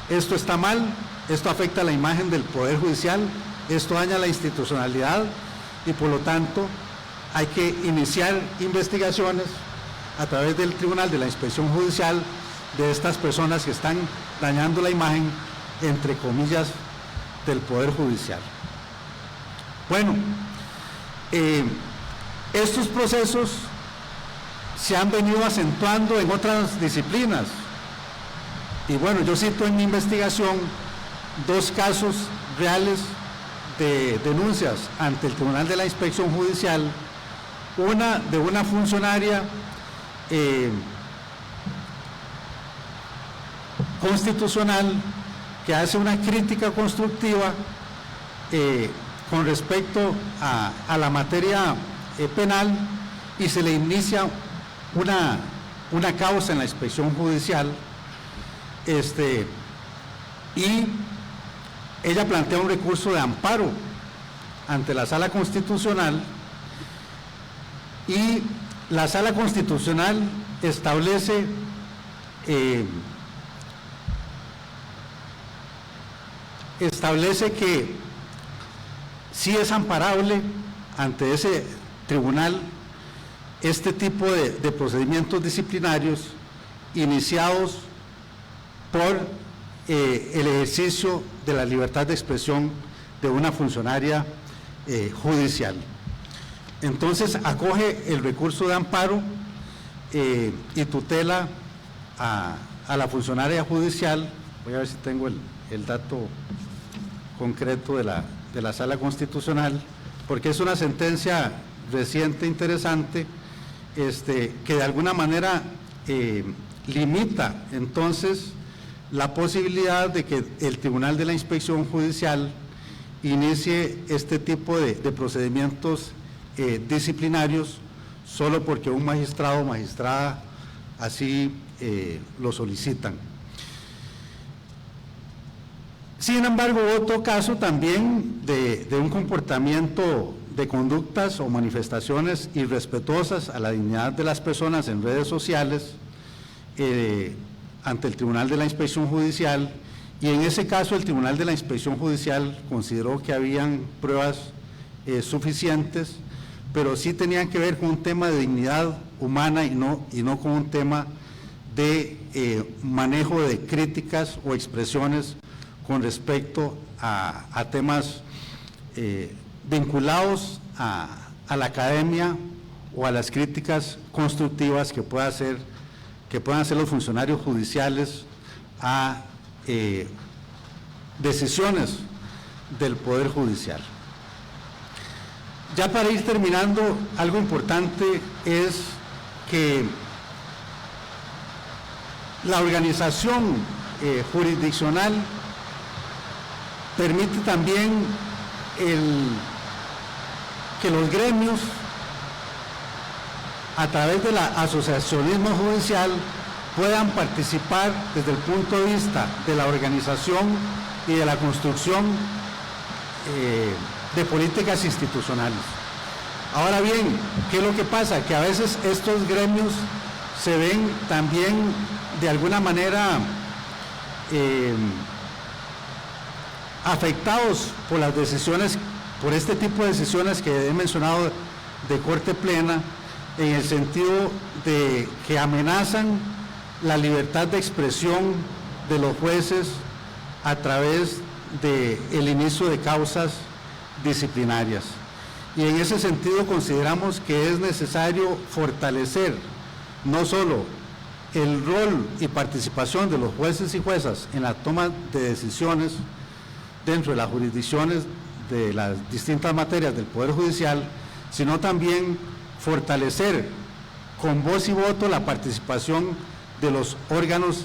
esto está mal, esto afecta a la imagen del Poder Judicial, esto daña la institucionalidad y por lo tanto hay que iniciar investigaciones a través del Tribunal de la Inspección Judicial de estas personas que están dañando la imagen, entre comillas, del Poder Judicial. Bueno, estos procesos se han venido acentuando en otras disciplinas. Y bueno, yo cito en mi investigación 2 casos reales de denuncias ante el Tribunal de la Inspección Judicial, una de una funcionaria constitucional que hace una crítica constructiva con respecto a la materia penal y se le inicia una causa en la Inspección Judicial, y ella plantea un recurso de amparo ante la Sala Constitucional, y la Sala Constitucional establece que sí es amparable ante ese tribunal este tipo de procedimientos disciplinarios iniciados por el ejercicio de la libertad de expresión de una funcionaria judicial. Entonces acoge el recurso de amparo y tutela a la funcionaria judicial. Voy a ver si tengo el dato concreto de la Sala Constitucional, porque es una sentencia reciente, interesante, que de alguna manera limita entonces la posibilidad de que el Tribunal de la Inspección Judicial inicie este tipo de procedimientos disciplinarios solo porque un magistrado o magistrada así lo solicitan. Sin embargo, otro caso también de un comportamiento de conductas o manifestaciones irrespetuosas a la dignidad de las personas en redes sociales ante el Tribunal de la Inspección Judicial, y en ese caso el Tribunal de la Inspección Judicial consideró que habían pruebas suficientes, pero sí tenían que ver con un tema de dignidad humana y no con un tema de manejo de críticas o expresiones con respecto a temas vinculados a la academia o a las críticas constructivas que puedan hacer los funcionarios judiciales a decisiones del Poder Judicial. Ya para ir terminando, algo importante es que la organización jurisdiccional permite también que los gremios, a través del asociacionismo judicial, puedan participar desde el punto de vista de la organización y de la construcción de políticas institucionales. Ahora bien, ¿qué es lo que pasa? Que a veces estos gremios se ven también de alguna manera afectados por las decisiones, por este tipo de decisiones que he mencionado de corte plena, en el sentido de que amenazan la libertad de expresión de los jueces a través del inicio de causas disciplinarias. Y en ese sentido consideramos que es necesario fortalecer no solo el rol y participación de los jueces y juezas en la toma de decisiones dentro de las jurisdicciones de las distintas materias del Poder Judicial, sino también fortalecer con voz y voto la participación de los órganos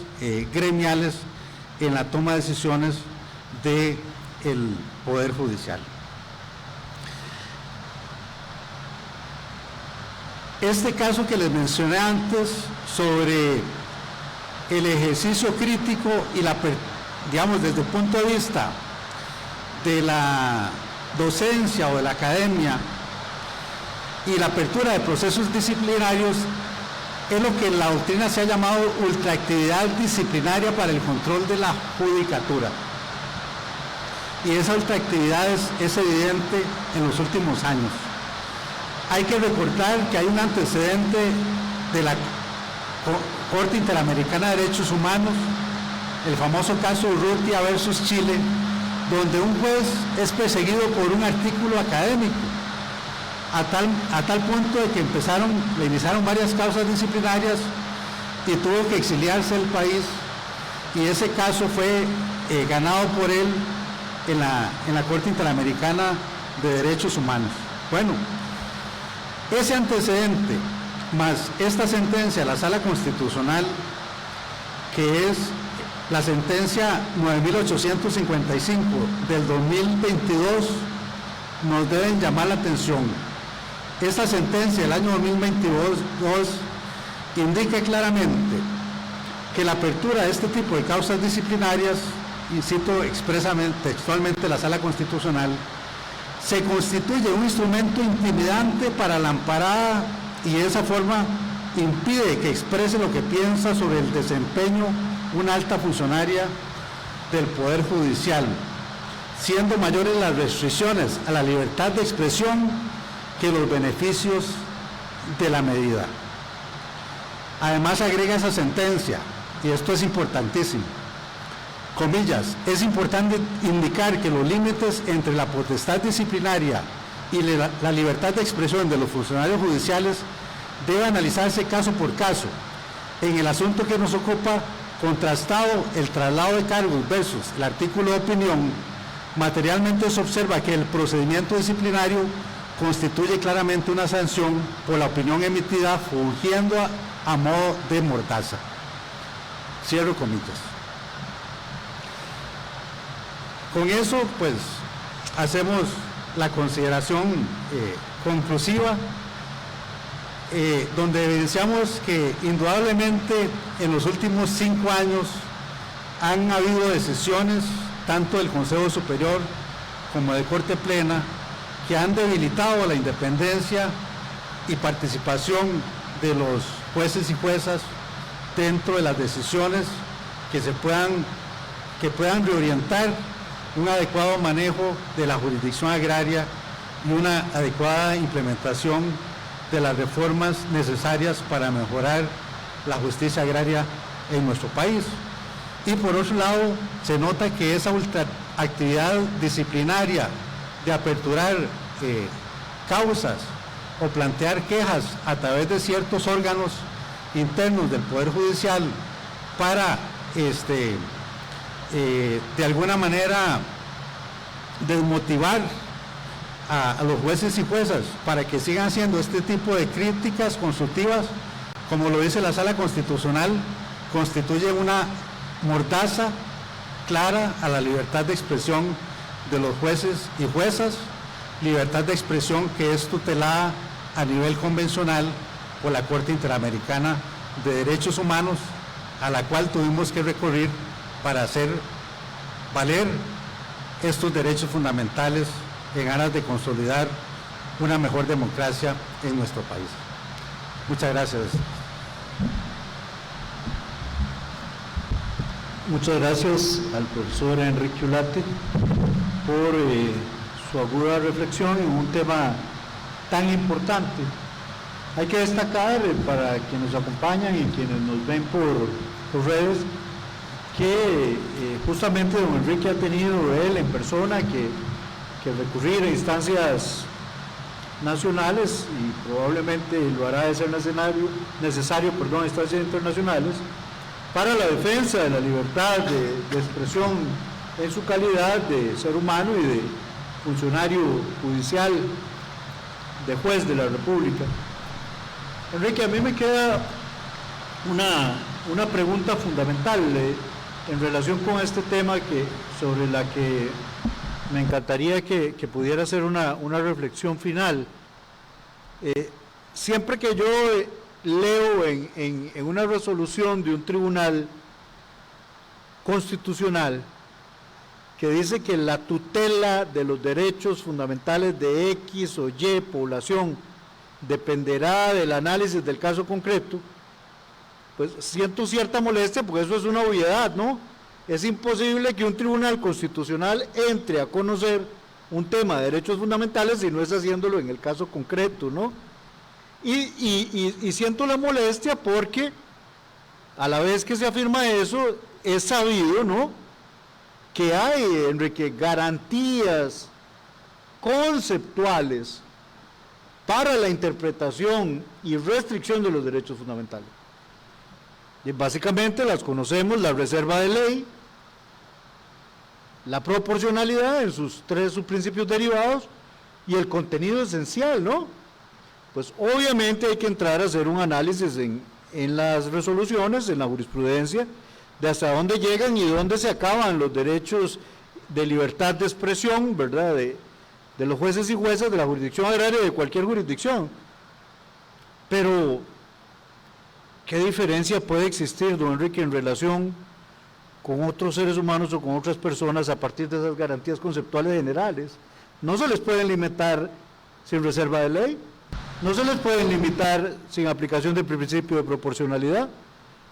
gremiales en la toma de decisiones del Poder Judicial. Este caso que les mencioné antes sobre el ejercicio crítico y digamos desde el punto de vista de la docencia o de la academia y la apertura de procesos disciplinarios, es lo que en la doctrina se ha llamado ultraactividad disciplinaria para el control de la judicatura. Y esa ultraactividad es evidente en los últimos años. Hay que recordar que hay un antecedente de la Corte Interamericana de Derechos Humanos, el famoso caso Urrutia versus Chile, donde un juez es perseguido por un artículo académico, a tal punto de que le iniciaron varias causas disciplinarias y tuvo que exiliarse del país, y ese caso fue ganado por él en la Corte Interamericana de Derechos Humanos. Bueno, ese antecedente más esta sentencia de la Sala Constitucional, que es la sentencia 9855 del 2022, nos deben llamar la atención. Esta sentencia del año 2022 indica claramente que la apertura de este tipo de causas disciplinarias, y cito expresamente, textualmente la Sala Constitucional, se constituye un instrumento intimidante para la amparada y de esa forma impide que exprese lo que piensa sobre el desempeño una alta funcionaria del Poder Judicial, siendo mayores las restricciones a la libertad de expresión que los beneficios de la medida. Además agrega esa sentencia, y esto es importantísimo, comillas, es importante indicar que los límites entre la potestad disciplinaria y la libertad de expresión de los funcionarios judiciales debe analizarse caso por caso. En el asunto que nos ocupa, contrastado el traslado de cargos versus el artículo de opinión, materialmente se observa que el procedimiento disciplinario constituye claramente una sanción por la opinión emitida fungiendo a modo de mordaza. Cierro comillas. Con eso, pues, hacemos la consideración conclusiva, donde evidenciamos que indudablemente en los últimos 5 años han habido decisiones, tanto del Consejo Superior como de Corte Plena, que han debilitado la independencia y participación de los jueces y juezas dentro de las decisiones que puedan reorientar un adecuado manejo de la jurisdicción agraria y una adecuada implementación de las reformas necesarias para mejorar la justicia agraria en nuestro país. Y por otro lado, se nota que esa actividad disciplinaria de aperturar causas o plantear quejas a través de ciertos órganos internos del Poder Judicial para de alguna manera desmotivar a los jueces y juezas para que sigan haciendo este tipo de críticas constructivas, como lo dice la Sala Constitucional, constituye una mordaza clara a la libertad de expresión de los jueces y juezas, libertad de expresión que es tutelada a nivel convencional por la Corte Interamericana de Derechos Humanos, a la cual tuvimos que recurrir para hacer valer estos derechos fundamentales en aras de consolidar una mejor democracia en nuestro país. Muchas gracias. Muchas gracias al profesor Enrique Ulate por su aguda reflexión en un tema tan importante. Hay que destacar para quienes nos acompañan y quienes nos ven por redes que justamente don Enrique ha tenido él en persona que recurrir a instancias nacionales y probablemente lo hará de ser necesario, a instancias internacionales para la defensa de la libertad de expresión en su calidad de ser humano y de funcionario judicial, de juez de la República. Enrique, a mí me queda una pregunta fundamental en relación con este tema sobre la que me encantaría que pudiera hacer una reflexión final. Siempre que yo leo en una resolución de un tribunal constitucional que dice que la tutela de los derechos fundamentales de X o Y población dependerá del análisis del caso concreto, pues siento cierta molestia porque eso es una obviedad, ¿no? Es imposible que un tribunal constitucional entre a conocer un tema de derechos fundamentales si no es haciéndolo en el caso concreto, ¿no? Y siento la molestia porque a la vez que se afirma eso, es sabido, ¿no?, que hay, Enrique, garantías conceptuales para la interpretación y restricción de los derechos fundamentales. Y básicamente las conocemos: la reserva de ley, la proporcionalidad en sus 3 subprincipios derivados y el contenido esencial, ¿no? Pues obviamente hay que entrar a hacer un análisis en las resoluciones, en la jurisprudencia, de hasta dónde llegan y dónde se acaban los derechos de libertad de expresión, ¿verdad?, de los jueces y juezas de la jurisdicción agraria de cualquier jurisdicción. Pero, ¿qué diferencia puede existir, don Enrique, en relación con otros seres humanos o con otras personas a partir de esas garantías conceptuales generales? No se les pueden limitar sin reserva de ley, no se les pueden limitar sin aplicación del principio de proporcionalidad,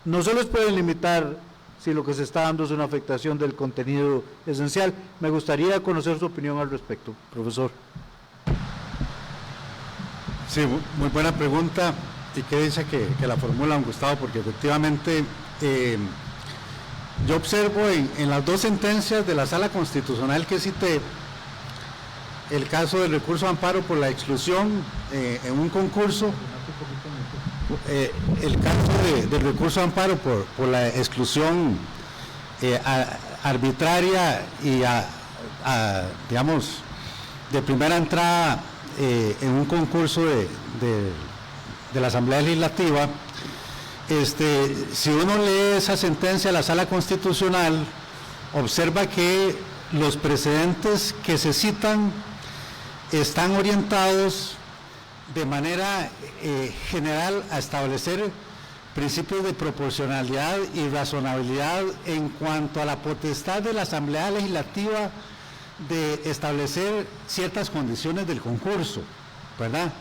no se les pueden limitar si lo que se está dando es una afectación del contenido esencial. Me gustaría conocer su opinión al respecto, profesor. Sí, muy buena pregunta, y qué dice que la formula don Gustavo, porque efectivamente yo observo en las 2 sentencias de la Sala Constitucional que cité, el caso del recurso de amparo por la exclusión en un concurso, el caso del recurso de amparo por la exclusión arbitraria y digamos de primera entrada en un concurso de la Asamblea Legislativa, si uno lee esa sentencia de la Sala Constitucional, observa que los precedentes que se citan están orientados de manera general a establecer principios de proporcionalidad y razonabilidad en cuanto a la potestad de la Asamblea Legislativa de establecer ciertas condiciones del concurso, ¿verdad?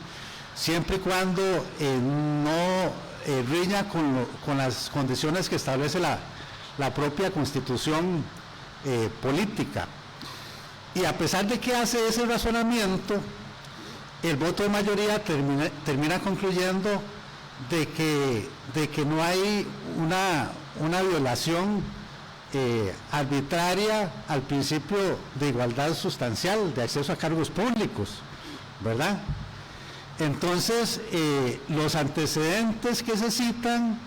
Siempre y cuando no riña con las condiciones que establece la propia Constitución política. Y a pesar de que hace ese razonamiento, el voto de mayoría termina concluyendo de que no hay una violación arbitraria al principio de igualdad sustancial de acceso a cargos públicos, ¿verdad? Entonces, los antecedentes que se citan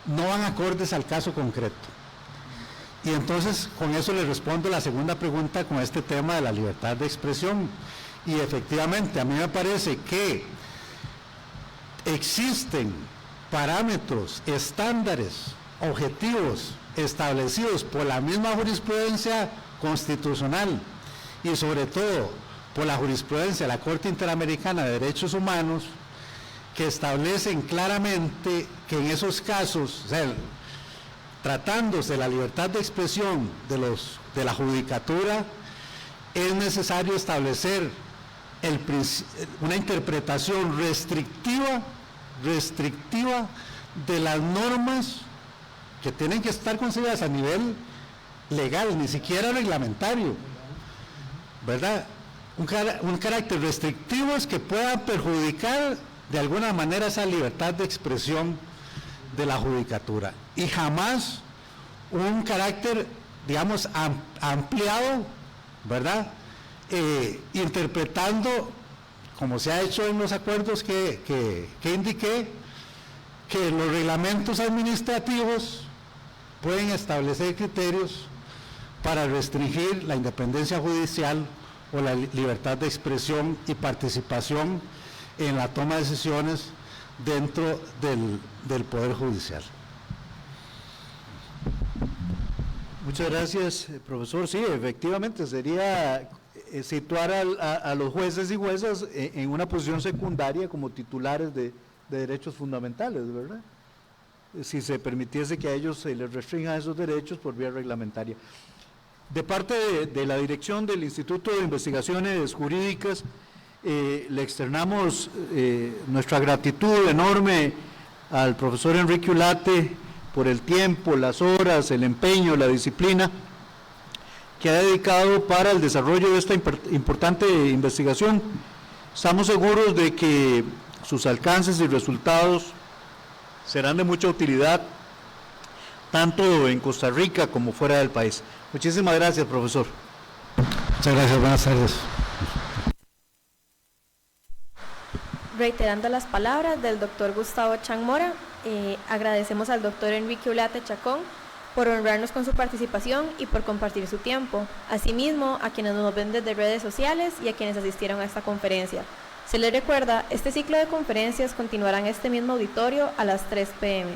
no van acordes al caso concreto. Y entonces, con eso le respondo la segunda pregunta con este tema de la libertad de expresión. Y efectivamente, a mí me parece que existen parámetros, estándares, objetivos establecidos por la misma jurisprudencia constitucional y sobre todo por la jurisprudencia de la Corte Interamericana de Derechos Humanos, que establecen claramente que en esos casos, o sea, tratándose de la libertad de expresión de la judicatura, es necesario establecer una interpretación restrictiva de las normas que tienen que estar consideradas a nivel legal, ni siquiera reglamentario, ¿verdad? Un carácter restrictivo es que pueda perjudicar de alguna manera esa libertad de expresión de la judicatura, y jamás un carácter, digamos, ampliado, ¿verdad? Interpretando, como se ha hecho en los acuerdos que indiqué, que los reglamentos administrativos pueden establecer criterios para restringir la independencia judicial o la libertad de expresión y participación en la toma de decisiones dentro del Poder Judicial. Muchas gracias, profesor. Sí, efectivamente, sería situar a los jueces y juezas en una posición secundaria como titulares de derechos fundamentales, ¿verdad? Si se permitiese que a ellos se les restrinjan esos derechos por vía reglamentaria. De parte de la dirección del Instituto de Investigaciones Jurídicas, le externamos nuestra gratitud enorme al profesor Enrique Ulate por el tiempo, las horas, el empeño, la disciplina que ha dedicado para el desarrollo de esta importante investigación. Estamos seguros de que sus alcances y resultados serán de mucha utilidad tanto en Costa Rica como fuera del país. Muchísimas gracias, profesor. Muchas gracias, buenas tardes. Reiterando las palabras del doctor Gustavo Chang Mora, agradecemos al doctor Enrique Ulate Chacón por honrarnos con su participación y por compartir su tiempo. Asimismo, a quienes nos ven desde redes sociales y a quienes asistieron a esta conferencia. Se les recuerda, este ciclo de conferencias continuará en este mismo auditorio a las 3 p.m.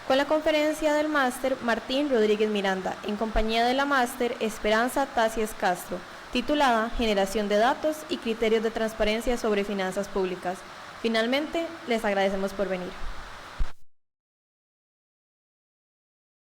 con la conferencia del máster Martín Rodríguez Miranda, en compañía de la máster Esperanza Tacias Castro, titulada Generación de datos y criterios de transparencia sobre finanzas públicas. Finalmente, les agradecemos por venir.